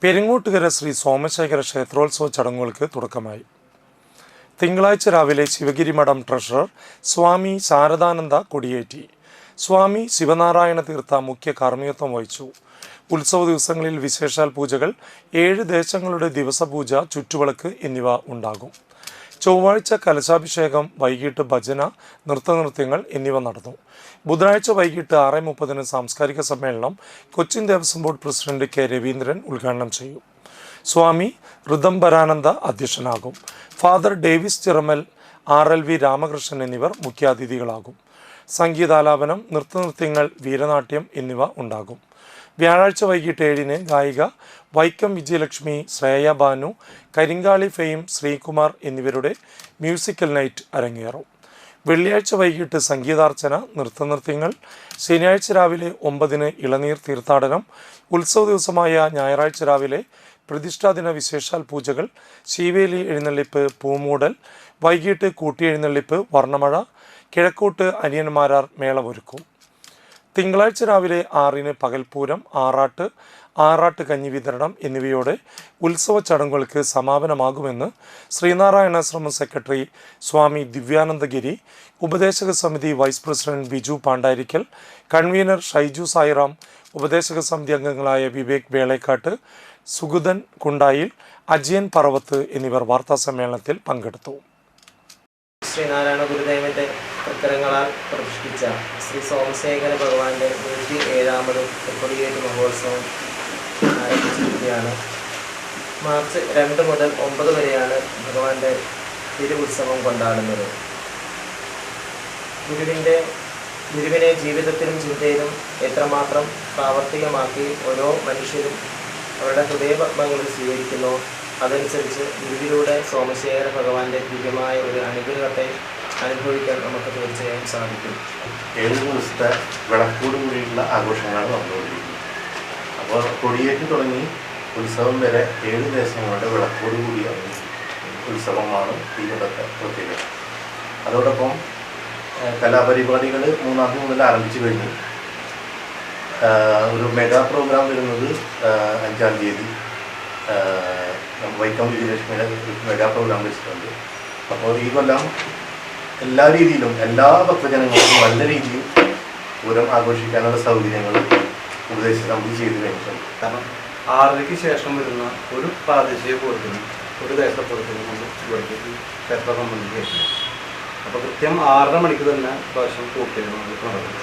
പെരിങ്ങോട്ടുകര ശ്രീ സോമശേഖര ക്ഷേത്രോത്സവ ചടങ്ങുകൾക്ക് തുടക്കമായി. തിങ്കളാഴ്ച രാവിലെ ശിവഗിരി മഠം ട്രഷറർ സ്വാമി ശാരദാനന്ദ കൊടിയേറ്റി. സ്വാമി ശിവനാരായണ തീർത്ഥ മുഖ്യ കാർമ്മികത്വം വഹിച്ചു. ഉത്സവ ദിവസങ്ങളിൽ വിശേഷാൽ പൂജകൾ, 7 ദേശങ്ങളുടെ ദിവസപൂജ, ചുറ്റുവിളക്ക് എന്നിവ ഉണ്ടാകും. ചൊവ്വാഴ്ച കലശാഭിഷേകം, വൈകിട്ട് ഭജന, നൃത്തനൃത്യങ്ങൾ എന്നിവ നടന്നു. ബുധനാഴ്ച വൈകിട്ട് 6:30 സാംസ്കാരിക സമ്മേളനം Cochin Devaswom board president K Raveendran ഉദ്ഘാടനം ചെയ്യും. സ്വാമി ഋതംബരാനന്ദ അധ്യക്ഷനാകും. Father Davis Chiramel, RLV Ramakrishnan എന്നിവർ മുഖ്യാതിഥികളാകും. സംഗീതാലാപനം, നൃത്തനൃത്യങ്ങൾ, വീരനാട്യം എന്നിവ ഉണ്ടാകും. വ്യാഴാഴ്ച വൈകിട്ട് 7-ന് ഗായിക വൈക്കം വിജയലക്ഷ്മി, ശ്രേയ ബാനു, കരിങ്കാളി ഫെയിം, ശ്രീകുമാർ എന്നിവരുടെ മ്യൂസിക്കൽ നൈറ്റ് അരങ്ങേറും. വെള്ളിയാഴ്ച വൈകിട്ട് സംഗീതാർച്ചന, നൃത്തനൃത്യങ്ങൾ. ശനിയാഴ്ച രാവിലെ 9-ന് ഇളനീർ തീർത്ഥാടനം. ഉത്സവ ദിവസമായ ഞായറാഴ്ച രാവിലെ പ്രതിഷ്ഠാദിന വിശേഷാൽ പൂജകൾ, ശീവേലി എഴുന്നള്ളിപ്പ്, പൂമൂടൽ. വൈകിട്ട് കൂട്ടിയെഴുന്നള്ളിപ്പ്, വർണ്ണമഴ. കിഴക്കോട്ട് അനിയന്മാരാർ മേളമൊരുക്കും. തിങ്കളാഴ്ച രാവിലെ 6-ന് പകൽപൂരം, ആറാട്ട് കഞ്ഞി വിതരണം എന്നിവയോടെ ഉത്സവ ചടങ്ങുകൾക്ക് സമാപനമാകുമെന്ന് ശ്രീനാരായണാശ്രമം സെക്രട്ടറി സ്വാമി ദിവ്യാനന്ദഗിരി, ഉപദേശക സമിതി vice president Biju Pandayirikkal, convener Shaiju Sairam, ഉപദേശക സമിതി അംഗങ്ങളായ വിവേക് വേളേക്കാട്ട്, സുഗതൻ കുണ്ടായിൽ, അജയൻ പറവത്ത് എന്നിവർ വാർത്താസമ്മേളനത്തിൽ പങ്കെടുത്തു. ശ്രീനാരായണ ഗുരുദേവന്റെ തൃക്കരങ്ങളാൽ പ്രതിഷ്ഠിച്ച ശ്രീ സോമശേഖര ഭഗവാന്റെ 107ാമത് കൊടിയേറ്റ് മഹോത്സവം ആരംഭിച്ചിരിക്കുകയാണ്. മാർച്ച് 2 മുതൽ 9 വരെയാണ് ഭഗവാന്റെ തിരുവുത്സവം കൊണ്ടാടുന്നത്. ഗുരുവിനെ ജീവിതത്തിലും ചിന്തയിലും എത്രമാത്രം പ്രാവർത്തികമാക്കി ഓരോ മനുഷ്യരും അവരുടെ ഹൃദയപത്മങ്ങളിൽ സ്വീകരിക്കുന്നു, അതനുസരിച്ച് ഗുരുവിലൂടെ സോമശേഖര ഭഗവാന്റെ ദിവ്യമായ ഒരു അനുഗ്രഹത്തെ അനുഭവിക്കാൻ നമുക്ക് തീർച്ചയായും സാധിക്കും. 7 ദിവസത്തെ വിളക്കോട് കൂടിയിട്ടുള്ള ആഘോഷങ്ങളാണ് നടന്നുകൊണ്ടിരിക്കുന്നത്. അപ്പോൾ കൊടിയേറ്റ് തുടങ്ങി ഉത്സവം വരെ 7 ദേശങ്ങളുടെ വിളക്കോട് കൂടിയ ഉത്സവമാണ് ഈ ഇവിടുത്തെ പ്രത്യേകത. അതോടൊപ്പം കലാപരിപാടികൾ 3-ാം തീയതി മുതൽ ആരംഭിച്ചു കഴിഞ്ഞു. ഒരു മെഗാ പ്രോഗ്രാം വരുന്നത് 5-ാം തീയതി വൈക്കം വിജയലക്ഷ്മിയുടെ മെഗാ പ്രോഗ്രാം വെച്ചിട്ടുണ്ട്. അപ്പോൾ ഈ കൊല്ലം എല്ലാ രീതിയിലും എല്ലാ ഭക്തജനങ്ങൾക്കും നല്ല രീതിയിൽ പൂരം ആഘോഷിക്കാനുള്ള സൗകര്യങ്ങൾ ഉപദേശ സമിതി ചെയ്തു കഴിഞ്ഞിട്ടുണ്ട്. കാരണം 6:00-ക്ക് ശേഷം വരുന്ന ഒരു പ്രാദേശിക പൂരത്തിനും ഒരു ദേശപ്പുറത്തിനും നമ്മൾ ഇവിടേക്ക് ക്ഷേത്രം സംബന്ധിച്ചില്ല. അപ്പോൾ കൃത്യം 6:30 മണിക്ക് തന്നെ പ്രാവശ്യം പൂർത്തിയാണ് നടക്കും.